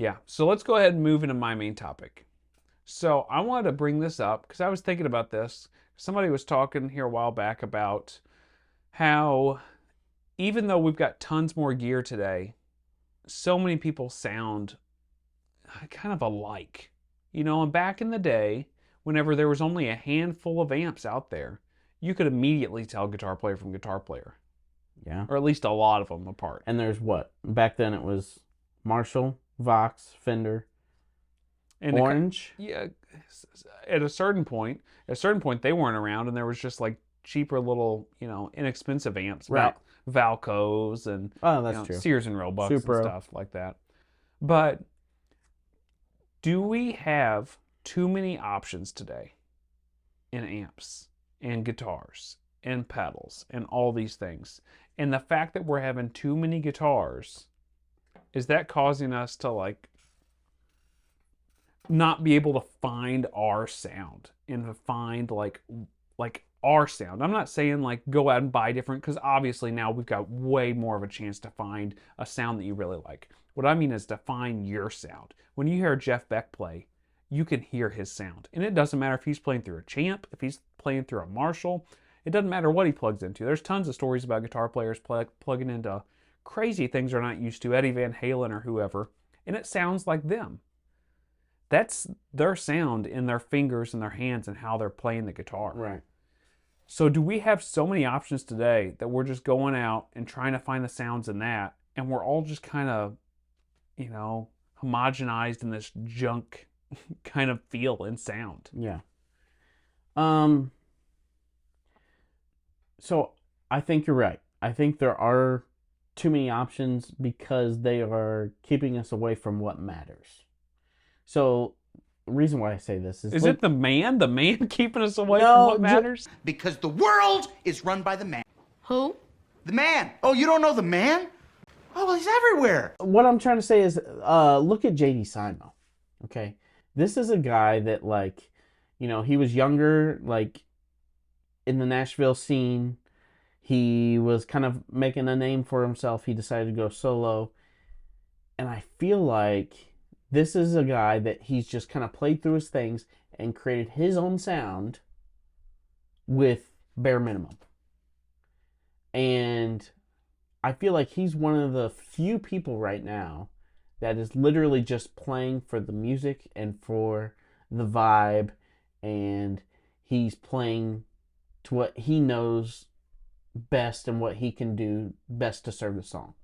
Yeah. So let's go ahead and move into my main topic. So I wanted to bring this up because I was thinking about this. Somebody was talking here a while back about how even though we've got tons more gear today, so many people sound kind of alike. And back in the day, whenever there was only a handful of amps out there, you could immediately tell guitar player from guitar player, Yeah. or at least a lot of them apart. And there's what? Back then it was Marshall, Vox, Fender, And Orange. Yeah, at a certain point, they weren't around, and there was just like cheaper little, inexpensive amps, Right. Valcos and Oh, that's true. Sears and Roebucks Supro. and stuff like that. But do we have too many options today in amps and guitars and pedals and all these things? And the fact that we're having too many guitars, is that causing us to like not be able to find our sound and to find like our sound? I'm not saying like go out and buy different, because obviously now we've got way more of a chance to find a sound that you really like. What I mean is to find your sound. When you hear Jeff Beck play, you can hear his sound. And it doesn't matter if he's playing through a Champ, if he's playing through a Marshall. It doesn't matter what he plugs into. There's tons of stories about guitar players plugging into crazy things they're not used to, Eddie Van Halen or whoever, and it sounds like them. That's their sound in their fingers and their hands and how they're playing the guitar. Right. So do we have so many options today that we're just going out and trying to find the sounds in that, and we're all just kind of, homogenized in this junk kind of feel and sound? Yeah. So I think you're right. I think there are too many options because they are keeping us away from what matters. So the reason why I say this is... Is it the man? The man keeping us away No, from what matters? Because the world is run by the man. Who? The man. Oh, you don't know the man? Oh, well, he's everywhere. What I'm trying to say is, look at J.D. Simo, okay? This is a guy that, like, he was younger, like, in the Nashville scene. He was kind of making a name for himself. He decided to go solo. And I feel like this is a guy that he's just kind of played through his things and created his own sound with bare minimum. And I feel like he's one of the few people right now that is literally just playing for the music and for the vibe, and he's playing to what he knows best and what he can do best to serve the song.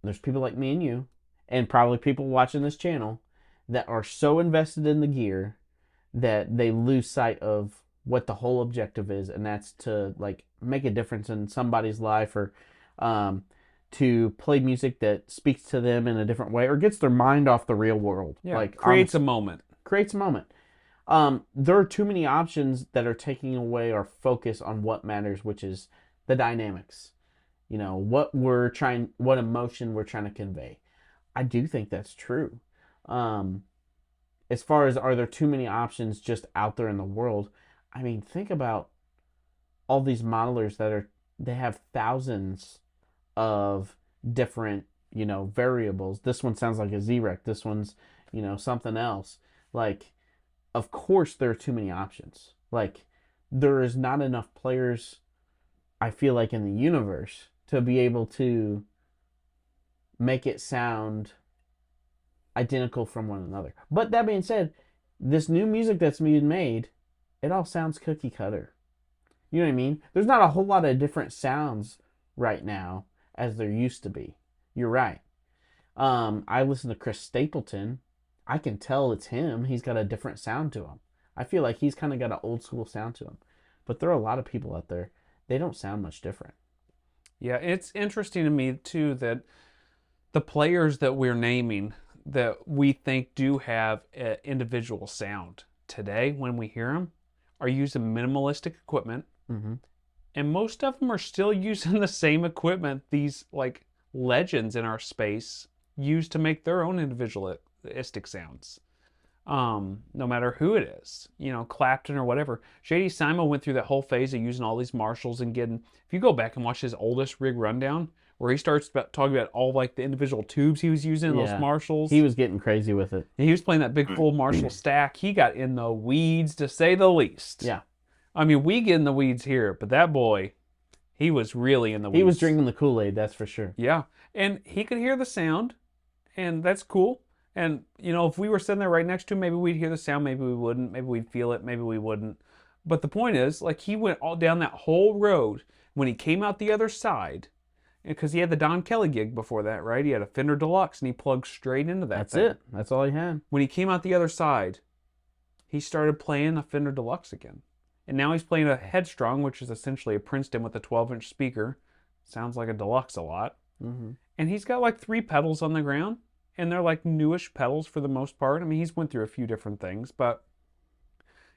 There's people like me and you, and probably people watching this channel, that are so invested in the gear that they lose sight of what the whole objective is, and that's to like make a difference in somebody's life, or to play music that speaks to them in a different way or gets their mind off the real world. Yeah, like creates a moment. Creates a moment. There are too many options that are taking away our focus on what matters, which is the dynamics. What emotion we're trying to convey. I do think that's true. As far as, are there too many options just out there in the world? I mean, think about all these modelers they have thousands of different, variables. This one sounds like a Z-Rec. This one's, something else. Like, of course there are too many options. Like, there is not enough players, I feel like, in the universe to be able to make it sound identical from one another. But that being said, this new music that's being made, it all sounds cookie cutter. You know what I mean? There's not a whole lot of different sounds right now as there used to be. You're right. I listen to Chris Stapleton. I can tell it's him. He's got a different sound to him. I feel like he's kind of got an old school sound to him. But there are a lot of people out there, they don't sound much different. Yeah, it's interesting to me too that the players that we're naming that we think do have an individual sound today, when we hear them, are using minimalistic equipment. Mm-hmm. And most of them are still using the same equipment these like legends in our space use to make their own individualistic sounds. No matter who it is, Clapton or whatever. J.D. Simo went through that whole phase of using all these Marshalls and getting, if you go back and watch his oldest rig rundown, where he starts talking about all like the individual tubes he was using, those Yeah. Marshalls. He was getting crazy with it. And he was playing that big full Marshall stack. He got in the weeds, to say the least. Yeah. I mean, we get in the weeds here, but that boy, he was really in the weeds. He was drinking the Kool-Aid, that's for sure. Yeah. And he could hear the sound, and that's cool. And, you know, if we were sitting there right next to him, maybe we'd hear the sound, maybe we wouldn't, maybe we'd feel it, maybe we wouldn't. But the point is, like, he went all down that whole road. When he came out the other side, because he had the Don Kelly gig before that, right? He had a Fender Deluxe, and he plugged straight into that That's thing. it. That's all he had. When he came out the other side, he started playing a Fender Deluxe again. And now he's playing a Headstrong, which is essentially a Princeton with a 12-inch speaker. Sounds like a Deluxe a lot. Mm-hmm. And he's got like 3 pedals on the ground, and they're like newish pedals for the most part. I mean, he's went through a few different things, but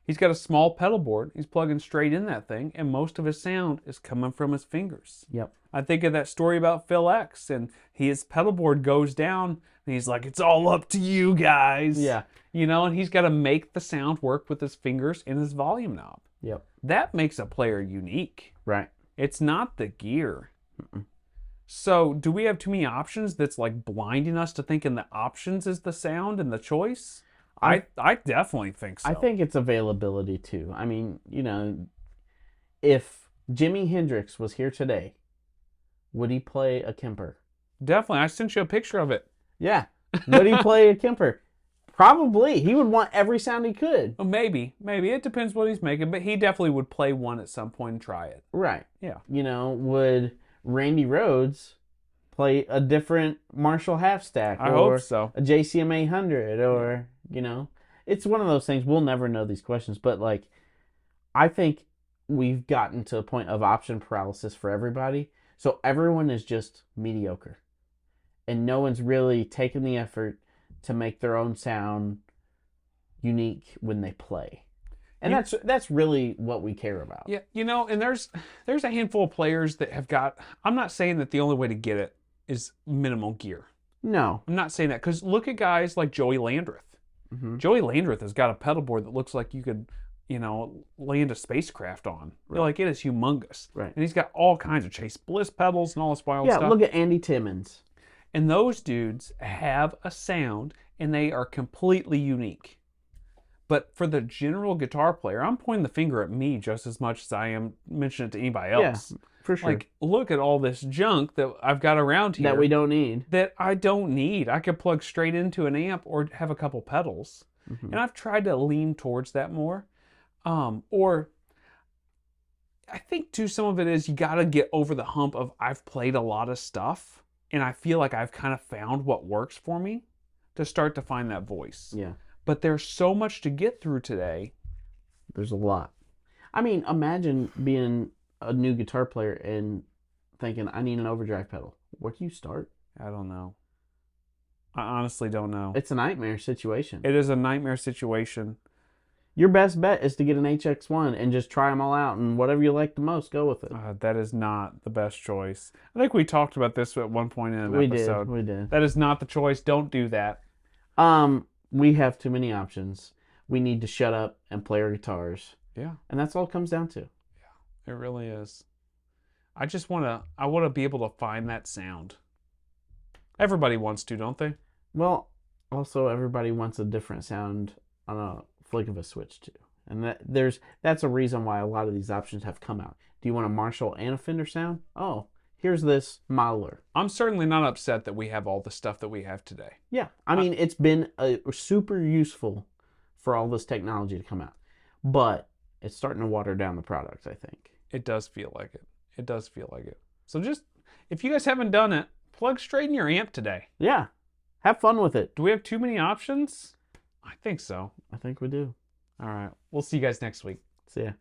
he's got a small pedal board. He's plugging straight in that thing, and most of his sound is coming from his fingers. Yep. I think of that story about Phil X, and his pedal board goes down, and he's like, "It's all up to you guys." Yeah. You know, and he's got to make the sound work with his fingers and his volume knob. Yep. That makes a player unique. Right. It's not the gear. So, do we have too many options that's like blinding us to thinking the options is the sound and the choice? I definitely think so. I think it's availability too. I mean, you know, if Jimi Hendrix was here today, would he play a Kemper? Definitely. I sent you a picture of it. Yeah. Would he play a Kemper? Probably. He would want every sound he could. Well, maybe. It depends what he's making, but he definitely would play one at some point and try it. Right. Yeah. You know, would Randy Rhoads play a different Marshall half stack? I or hope so. a JCM 800 or, you know, it's one of those things. We'll never know these questions, but like, I think we've gotten to a point of option paralysis for everybody. So everyone is just mediocre. And no one's really taken the effort to make their own sound unique when they play. And that's really what we care about. Yeah, you know, and there's a handful of players that have got, I'm not saying that the only way to get it is minimal gear. No. I'm not saying that, because look at guys like Joey Landreth. Mm-hmm. Joey Landreth has got a pedal board that looks like you could, you know, land a spacecraft on. Right. Like, it is humongous. Right. And he's got all kinds of Chase Bliss pedals and all this wild stuff. Yeah, look at Andy Timmons. And those dudes have a sound, and they are completely unique. But for the general guitar player, I'm pointing the finger at me just as much as I am mentioning it to anybody else. Yeah, for sure. Like, look at all this junk that I've got around here. That we don't need. That I don't need. I could plug straight into an amp or have a couple pedals. Mm-hmm. And I've tried to lean towards that more. Or I think too, some of it is you got to get over the hump of I've played a lot of stuff, and I feel like I've kind of found what works for me to start to find that voice. Yeah. But there's so much to get through today. There's a lot. I mean, imagine being a new guitar player and thinking, I need an overdrive pedal. Where do you start? I don't know. I honestly don't know. It's a nightmare situation. It is a nightmare situation. Your best bet is to get an HX1 and just try them all out, and whatever you like the most, go with it. That is not the best choice. I think we talked about this at one point in an episode. We did. That is not the choice. Don't do that. We have too many options. We need to shut up and play our guitars. Yeah. And that's all it comes down to. It really is. I want to be able to find that sound. Everybody wants to, don't they? Well, also everybody wants a different sound on a flick of a switch too. And that's a reason why a lot of these options have come out. Do you want a Marshall and a Fender sound? Oh, here's this modeler. I'm certainly not upset that we have all the stuff that we have today. Yeah. I mean, it's been super useful for all this technology to come out. But it's starting to water down the product, I think. It does feel like it. It does feel like it. So just, if you guys haven't done it, plug straight in your amp today. Yeah. Have fun with it. Do we have too many options? I think so. I think we do. All right. We'll see you guys next week. See ya.